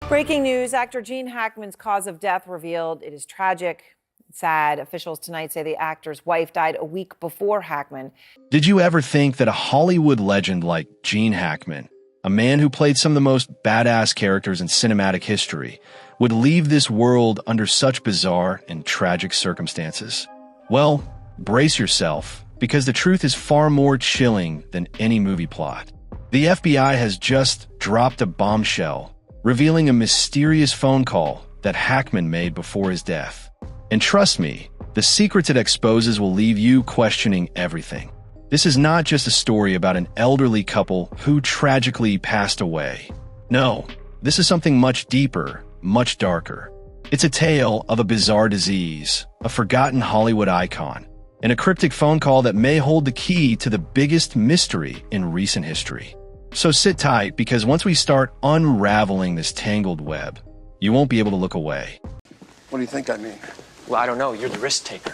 Breaking news, actor Gene Hackman's cause of death revealed. It is tragic, sad. Officials tonight say the actor's wife died a week before Hackman. Did you ever think that a Hollywood legend like Gene Hackman, a man who played some of the most badass characters in cinematic history, would leave this world under such bizarre and tragic circumstances? Well, brace yourself, because the truth is far more chilling than any movie plot. The FBI has just dropped a bombshell, revealing a mysterious phone call that Hackman made before his death. And trust me, the secrets it exposes will leave you questioning everything. This is not just a story about an elderly couple who tragically passed away. No, this is something much deeper, much darker. It's a tale of a bizarre disease, a forgotten Hollywood icon, and a cryptic phone call that may hold the key to the biggest mystery in recent history. So sit tight, because once we start unraveling this tangled web, you won't be able to look away. What do you think I mean? Well, I don't know. You're the risk taker.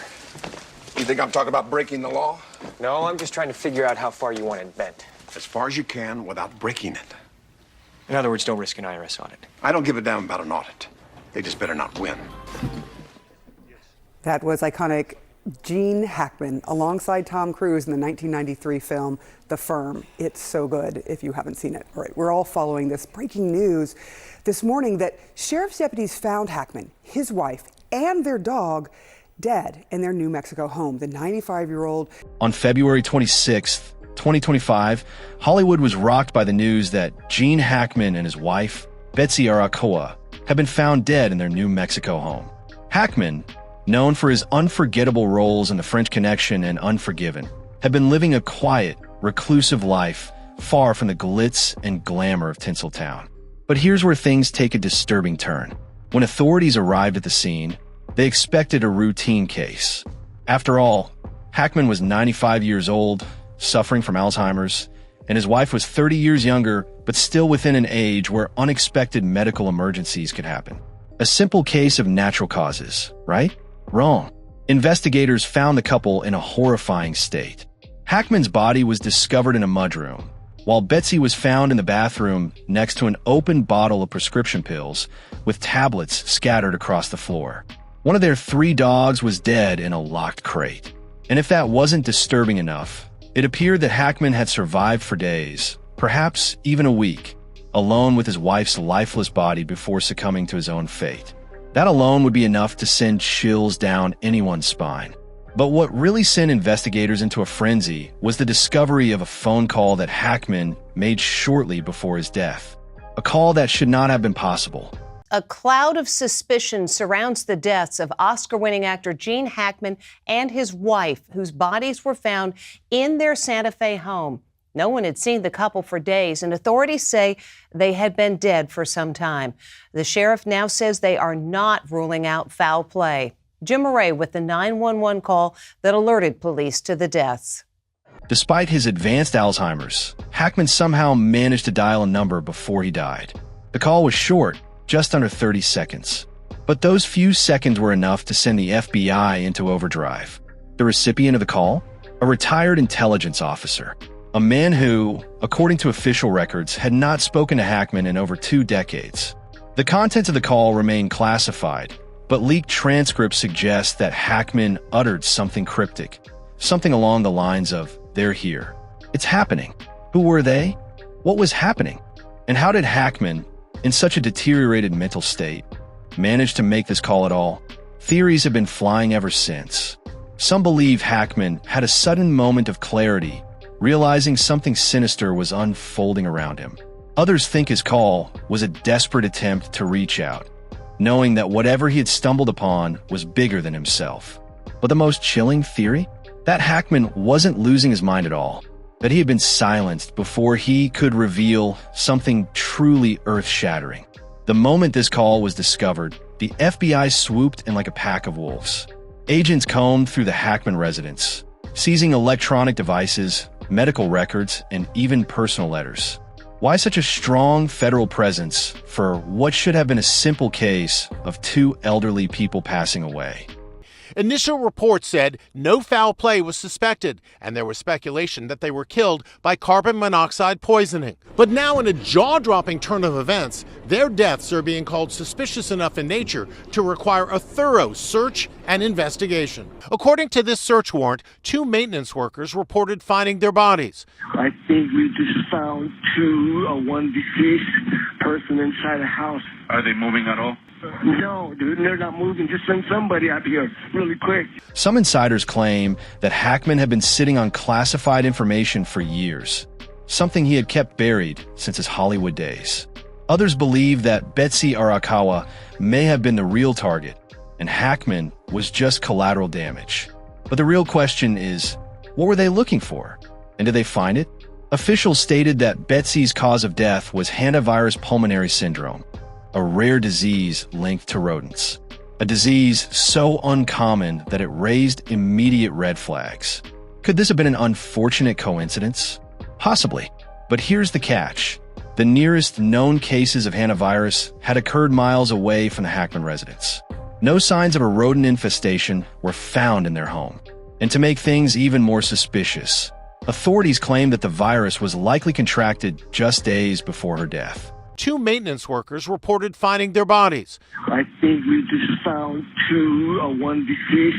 You think I'm talking about breaking the law? No, I'm just trying to figure out how far you want it bent. As far as you can without breaking it. In other words, don't risk an IRS audit. I don't give a damn about an audit. They just better not win. That was iconic Gene Hackman alongside Tom Cruise in the 1993 film The Firm. It's so good if you haven't seen it. All right, we're all following this breaking news this morning that sheriff's deputies found Hackman, his wife, and their dog dead in their New Mexico home. The 95-year-old. On February 26th, 2025, Hollywood was rocked by the news that Gene Hackman and his wife, Betsy Arakoa, had been found dead in their New Mexico home. Hackman, known for his unforgettable roles in The French Connection and Unforgiven, had been living a quiet, reclusive life far from the glitz and glamour of Tinseltown. But here's where things take a disturbing turn. When authorities arrived at the scene, they expected a routine case. After all, Hackman was 95 years old, suffering from Alzheimer's, and his wife was 30 years younger, but still within an age where unexpected medical emergencies could happen. A simple case of natural causes, right? Wrong. Investigators found the couple in a horrifying state. Hackman's body was discovered in a mudroom, while Betsy was found in the bathroom next to an open bottle of prescription pills with tablets scattered across the floor. One of their 3 dogs was dead in a locked crate. And if that wasn't disturbing enough, it appeared that Hackman had survived for days, perhaps even a week, alone with his wife's lifeless body before succumbing to his own fate. That alone would be enough to send chills down anyone's spine. But what really sent investigators into a frenzy was the discovery of a phone call that Hackman made shortly before his death. A call that should not have been possible. A cloud of suspicion surrounds the deaths of Oscar-winning actor Gene Hackman and his wife, whose bodies were found in their Santa Fe home. No one had seen the couple for days, and authorities say they had been dead for some time. The sheriff now says they are not ruling out foul play. Jim Murray with the 911 call that alerted police to the deaths. Despite his advanced Alzheimer's, Hackman somehow managed to dial a number before he died. The call was short, just under 30 seconds. But those few seconds were enough to send the FBI into overdrive. The recipient of the call? A retired intelligence officer. A man who, according to official records, had not spoken to Hackman in over 2 decades. The contents of the call remain classified, but leaked transcripts suggest that Hackman uttered something cryptic. Something along the lines of, "They're here. It's happening. Who were they? What was happening? And how did Hackman, in such a deteriorated mental state, manage to make this call at all?" Theories have been flying ever since. Some believe Hackman had a sudden moment of clarity, realizing something sinister was unfolding around him. Others think his call was a desperate attempt to reach out, knowing that whatever he had stumbled upon was bigger than himself. But the most chilling theory? That Hackman wasn't losing his mind at all, that he had been silenced before he could reveal something truly earth-shattering. The moment this call was discovered, the FBI swooped in like a pack of wolves. Agents combed through the Hackman residence, seizing electronic devices, medical records, and even personal letters. Why such a strong federal presence for what should have been a simple case of 2 elderly people passing away? Initial reports said no foul play was suspected, and there was speculation that they were killed by carbon monoxide poisoning. But now, in a jaw-dropping turn of events, their deaths are being called suspicious enough in nature to require a thorough search and investigation. According to this search warrant, 2 maintenance workers reported finding their bodies. I think we just found one deceased person inside a house. Are they moving at all? No, dude, they're not moving. Just send somebody out here really quick. Some insiders claim that Hackman had been sitting on classified information for years, something he had kept buried since his Hollywood days. Others believe that Betsy Arakawa may have been the real target, and Hackman was just collateral damage. But the real question is, what were they looking for? And did they find it? Officials stated that Betsy's cause of death was hantavirus pulmonary syndrome, a rare disease linked to rodents. A disease so uncommon that it raised immediate red flags. Could this have been an unfortunate coincidence? Possibly. But here's the catch. The nearest known cases of hantavirus had occurred miles away from the Hackman residence. No signs of a rodent infestation were found in their home. And to make things even more suspicious, authorities claim that the virus was likely contracted just days before her death. 2 maintenance workers reported finding their bodies. I think we just found one deceased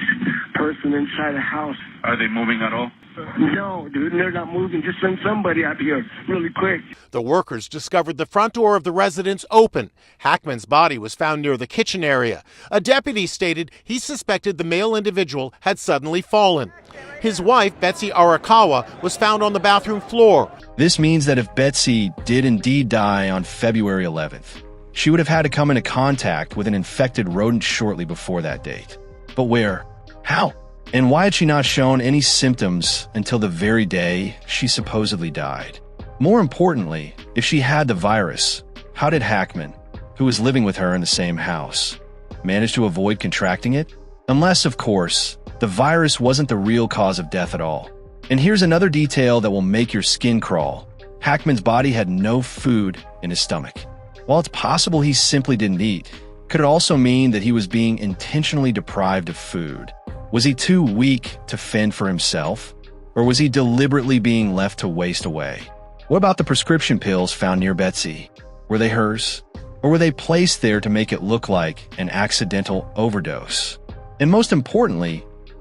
person inside a house. Are they moving at all? No, dude, they're not moving. Just send somebody out here really quick. The workers discovered the front door of the residence open. Hackman's body was found near the kitchen area. A deputy stated he suspected the male individual had suddenly fallen. His wife, Betsy Arakawa, was found on the bathroom floor. This means that if Betsy did indeed die on February 11th, she would have had to come into contact with an infected rodent shortly before that date. But where? How? And why had she not shown any symptoms until the very day she supposedly died? More importantly, if she had the virus, how did Hackman, who was living with her in the same house, manage to avoid contracting it? Unless, of course, the virus wasn't the real cause of death at all. And here's another detail that will make your skin crawl. Hackman's body had no food in his stomach. While it's possible he simply didn't eat, could it also mean that he was being intentionally deprived of food? Was he too weak to fend for himself? Or was he deliberately being left to waste away? What about the prescription pills found near Betsy? Were they hers? Or were they placed there to make it look like an accidental overdose? And most importantly,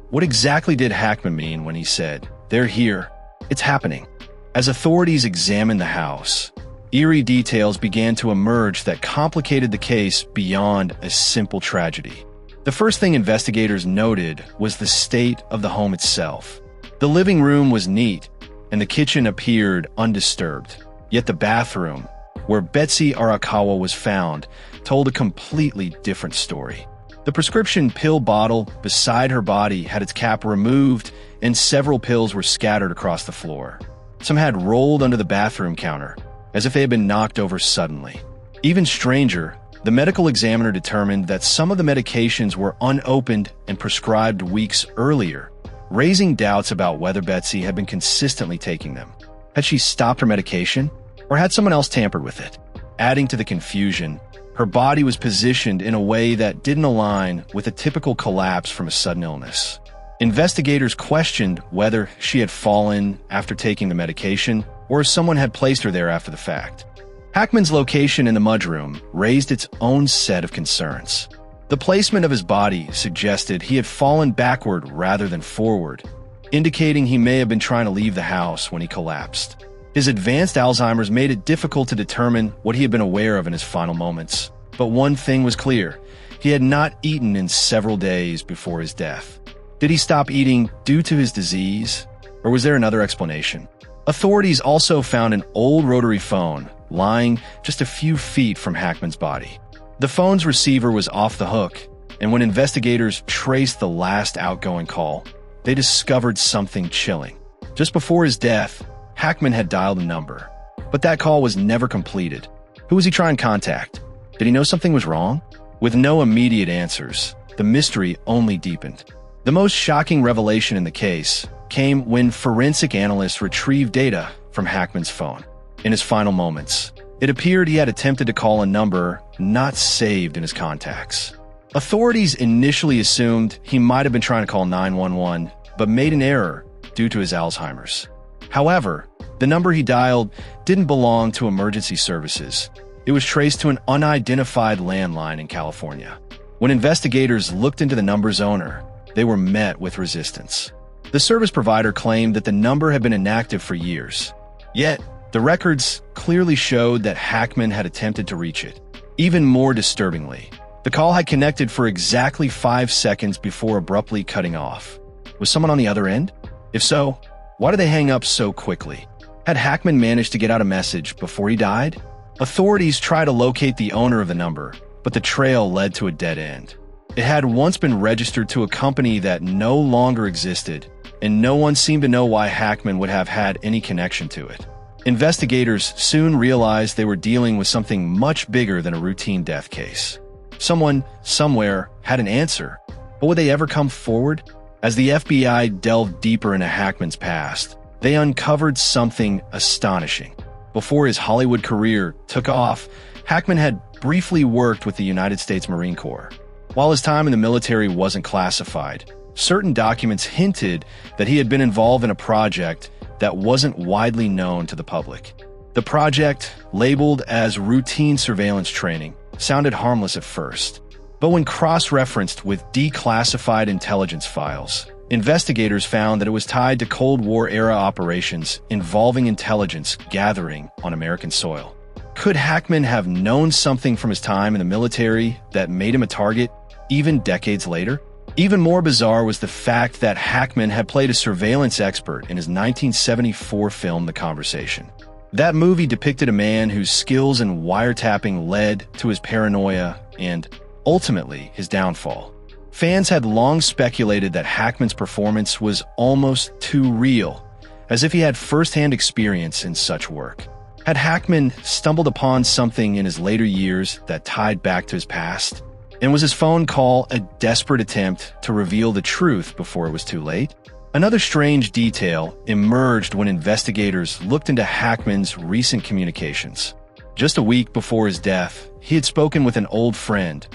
what exactly did Hackman mean when he said, "They're here, it's happening"? As authorities examined the house, eerie details began to emerge that complicated the case beyond a simple tragedy. The first thing investigators noted was the state of the home itself. The living room was neat, and the kitchen appeared undisturbed. Yet the bathroom, where Betsy Arakawa was found, told a completely different story. The prescription pill bottle beside her body had its cap removed, and several pills were scattered across the floor. Some had rolled under the bathroom counter, as if they had been knocked over suddenly. Even stranger, the medical examiner determined that some of the medications were unopened and prescribed weeks earlier, raising doubts about whether Betsy had been consistently taking them. Had she stopped her medication, or had someone else tampered with it? Adding to the confusion, her body was positioned in a way that didn't align with a typical collapse from a sudden illness. Investigators questioned whether she had fallen after taking the medication, or if someone had placed her there after the fact. Hackman's location in the mudroom raised its own set of concerns. The placement of his body suggested he had fallen backward rather than forward, indicating he may have been trying to leave the house when he collapsed. His advanced Alzheimer's made it difficult to determine what he had been aware of in his final moments. But one thing was clear: he had not eaten in several days before his death. Did he stop eating due to his disease, or was there another explanation? Authorities also found an old rotary phone lying just a few feet from Hackman's body. The phone's receiver was off the hook, and when investigators traced the last outgoing call, they discovered something chilling. Just before his death, Hackman had dialed a number, but that call was never completed. Who was he trying to contact? Did he know something was wrong? With no immediate answers, the mystery only deepened. The most shocking revelation in the case came when forensic analysts retrieved data from Hackman's phone. In his final moments, it appeared he had attempted to call a number not saved in his contacts. Authorities initially assumed he might have been trying to call 911, but made an error due to his Alzheimer's. However, the number he dialed didn't belong to emergency services. It was traced to an unidentified landline in California. When investigators looked into the number's owner, they were met with resistance. The service provider claimed that the number had been inactive for years. Yet, the records clearly showed that Hackman had attempted to reach it. Even more disturbingly, the call had connected for exactly 5 seconds before abruptly cutting off. Was someone on the other end? If so, why did they hang up so quickly? Had Hackman managed to get out a message before he died? Authorities tried to locate the owner of the number, but the trail led to a dead end. It had once been registered to a company that no longer existed, and no one seemed to know why Hackman would have had any connection to it. Investigators soon realized they were dealing with something much bigger than a routine death case. Someone, somewhere, had an answer, but would they ever come forward? As the FBI delved deeper into Hackman's past, they uncovered something astonishing. Before his Hollywood career took off, Hackman had briefly worked with the United States Marine Corps. While his time in the military wasn't classified, certain documents hinted that he had been involved in a project that wasn't widely known to the public. The project, labeled as routine surveillance training, sounded harmless at first. But when cross-referenced with declassified intelligence files, investigators found that it was tied to Cold War-era operations involving intelligence gathering on American soil. Could Hackman have known something from his time in the military that made him a target even decades later? Even more bizarre was the fact that Hackman had played a surveillance expert in his 1974 film The Conversation. That movie depicted a man whose skills in wiretapping led to his paranoia and, ultimately, his downfall. Fans had long speculated that Hackman's performance was almost too real, as if he had first-hand experience in such work. Had Hackman stumbled upon something in his later years that tied back to his past? And was his phone call a desperate attempt to reveal the truth before it was too late? Another strange detail emerged when investigators looked into Hackman's recent communications. Just a week before his death, he had spoken with an old friend,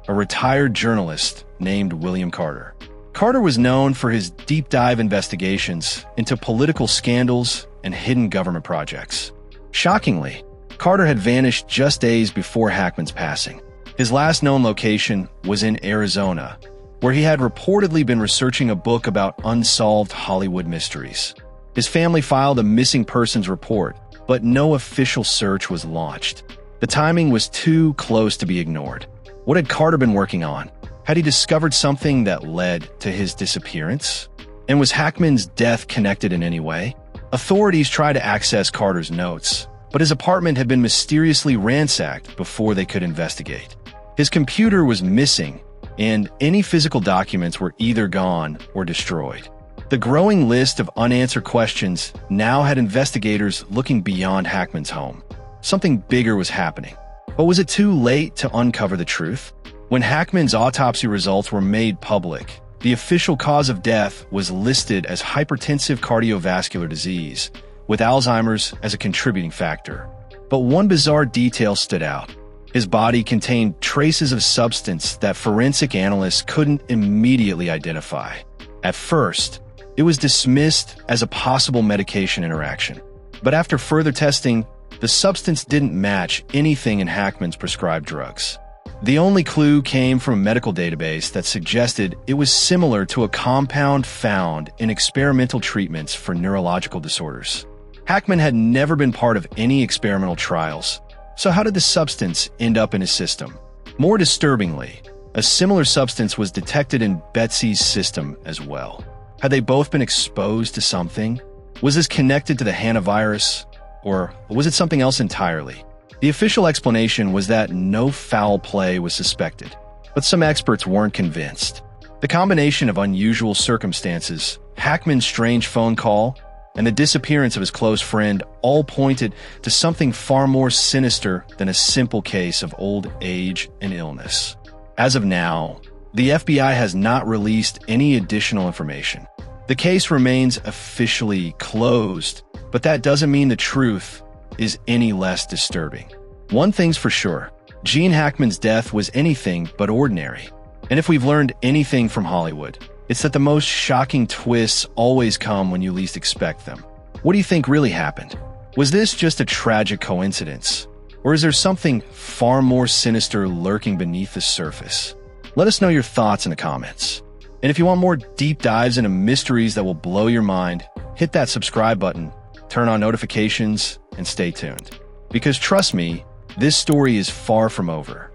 a retired journalist named William Carter. Carter was known for his deep-dive investigations into political scandals and hidden government projects. Shockingly, Carter had vanished just days before Hackman's passing. His last known location was in Arizona, where he had reportedly been researching a book about unsolved Hollywood mysteries. His family filed a missing persons report, but no official search was launched. The timing was too close to be ignored. What had Carter been working on? Had he discovered something that led to his disappearance? And was Hackman's death connected in any way? Authorities tried to access Carter's notes, but his apartment had been mysteriously ransacked before they could investigate. His computer was missing, and any physical documents were either gone or destroyed. The growing list of unanswered questions now had investigators looking beyond Hackman's home. Something bigger was happening. But was it too late to uncover the truth? When Hackman's autopsy results were made public, the official cause of death was listed as hypertensive cardiovascular disease, with Alzheimer's as a contributing factor. But one bizarre detail stood out. His body contained traces of substance that forensic analysts couldn't immediately identify. At first, it was dismissed as a possible medication interaction. But after further testing, the substance didn't match anything in Hackman's prescribed drugs. The only clue came from a medical database that suggested it was similar to a compound found in experimental treatments for neurological disorders. Hackman had never been part of any experimental trials, so how did the substance end up in his system? More disturbingly, a similar substance was detected in Betsy's system as well. Had they both been exposed to something? Was this connected to the hantavirus, or was it something else entirely? The official explanation was that no foul play was suspected, but some experts weren't convinced. The combination of unusual circumstances, Hackman's strange phone call, and the disappearance of his close friend all pointed to something far more sinister than a simple case of old age and illness. As of now, the FBI has not released any additional information. The case remains officially closed, but that doesn't mean the truth is any less disturbing. One thing's for sure, Gene Hackman's death was anything but ordinary. And if we've learned anything from Hollywood, it's that the most shocking twists always come when you least expect them. What do you think really happened? Was this just a tragic coincidence? Or is there something far more sinister lurking beneath the surface? Let us know your thoughts in the comments. And if you want more deep dives into mysteries that will blow your mind, hit that subscribe button, turn on notifications, and stay tuned. Because trust me, this story is far from over.